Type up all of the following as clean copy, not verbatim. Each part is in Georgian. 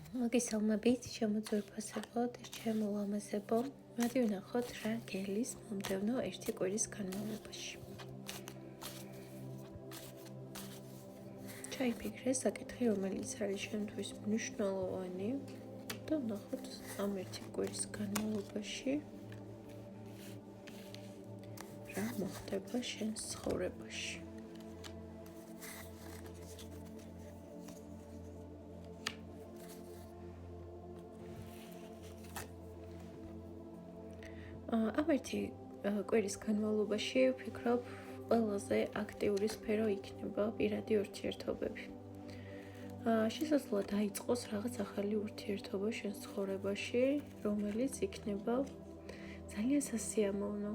მოგესალმებით, შემოძვირფასებოდ, შემოლამაზებო. მოდი ვნახოთ რა გელის მომდევნო ერთი კვირის განმავლობაში. ჩაიფიქრე საკითხი, რომელიც არის შენთვის მნიშვნელოვანი და ვნახოთ ამ ერთი კვირის განმავლობაში რა მოხდება შენ ცხოვრებაში. ამ ერთი კვირის განმავლობაში ვფიქრობ, ყველაზე აქტიური სფერო იქნება პირადი ურთიერთობები. შესაძლოა დაიწყოს რაღაც ახალი ურთიერთობა შენ ცხოვრებაში, რომელიც იქნება ძალიან სასიამოვნო.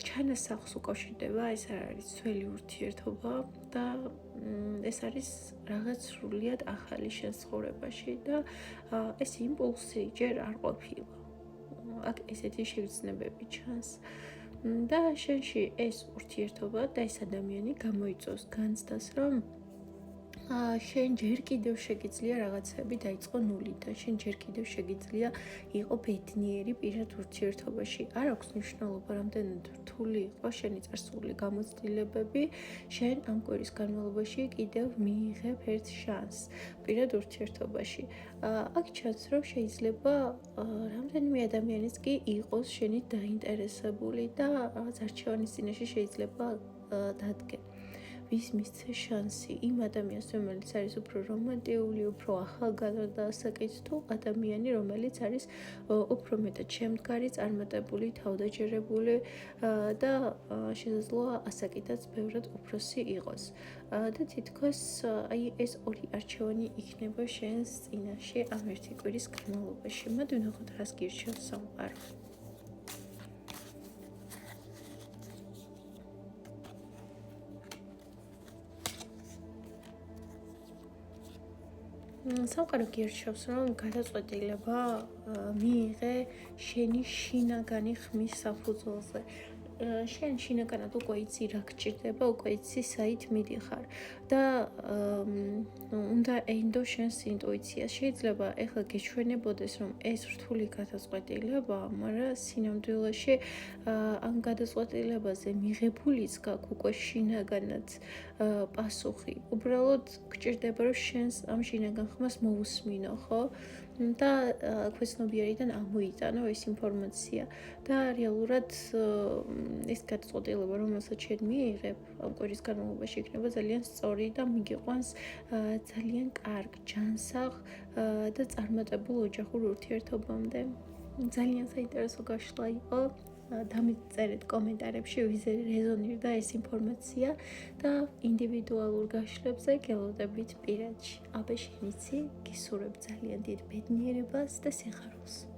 ჩანასახს უკავშირდება, ეს არ არის ძველი ურთიერთობა და ეს არის რაღაც სრულიად ახალი შენ ცხოვრებაში და ეს იმპულსი ჯერ არ ყოფილა. აქ ესეთი შეგრძნებები ჩანს და შენში ეს ურთიერთობა და ეს ადამიანი გამოიწვევს განცდას, რომ შენ ჯერ კიდევ შეგიძლია რაღაცები დაიწყო ნულიდან, შენ ჯერ კიდევ შეგიძლია იყო ბედნიერი პირად ურთიერთობაში. არ აქვს მნიშვნელობა, რამდენად რთული იყო შენი წარსული გამოცდილებები, შენ ამ კვირის განმავლობაში კიდევ მიიღებ ერთ შანსს პირად ურთიერთობაში. აქ ჩანს, რომ შეიძლება რამდენიმე ადამიანიც კი იყოს შენით დაინტერესებული და რაღაც არჩევანის წინაშე შეიძლება დადგე. ვის მისცე შანსი იმ ადამიანს, რომელიც არის უფრო რომანტიული, უფრო ახალგაზრდა, ასაკით თუ ადამიანი, რომელიც არის უფრო მეტად შემდგარი, წარმატებული, თავდაჯერებული და შესაძლოა ასაკითაც ბევრად უფროსი იყოს. და თითქოს ეს ორი არჩევანი იქნება შენს წინაშე ამ ერთი კვირის განმავლობაში. მოდი ვნახოთ, რას გირჩევს სამყარო. სამყარო გირჩევს, რომ გადაწყვეტილება მიიღე შენი შინაგანი ხმის საფუძველზე. შენ შინაგანად უკვე იცი რა გჭირდება, უკვე იცი საით მიდიხარ და უნდა ეინდო შენს ინტუიციას. შეიძლება ეხლა გეჩვენებოდეს, რომ ეს რთული გადაწყვეტილება, მაგრამ სინამდვილეში ამ გადაწყვეტილებაზე მიღებულიც გაქვს უკვე შინაგანად პასუხი. უბრალოდ გჭირდება, რომ შენს ამ შინაგან ხმას მოусმინო, ხო? და ქვეცნობიერიდან ამოიტანო ეს ინფორმაცია და რეალურად ეს გადაწყვეტილება, რომელსაც შენ მიიღებ ამ კვირის განმავლობაში, იქნება ძალიან სწორი და მიგიყვანს ძალიან კარგ ჯანსაღ და წარმატებულ ოჯახურ ურთიერთობამდე. ძალიან საინტერესო გაშლა იყო. დამიწერეთ კომენტარებში, ვიზე რეზონირდა ეს ინფორმაცია და ინდივიდუალურ გაშლებზე გელოდებით პირადში. აბა შენ იცი, გისურვებ ძალიან დიდ ბედნიერებას და სიხარულს.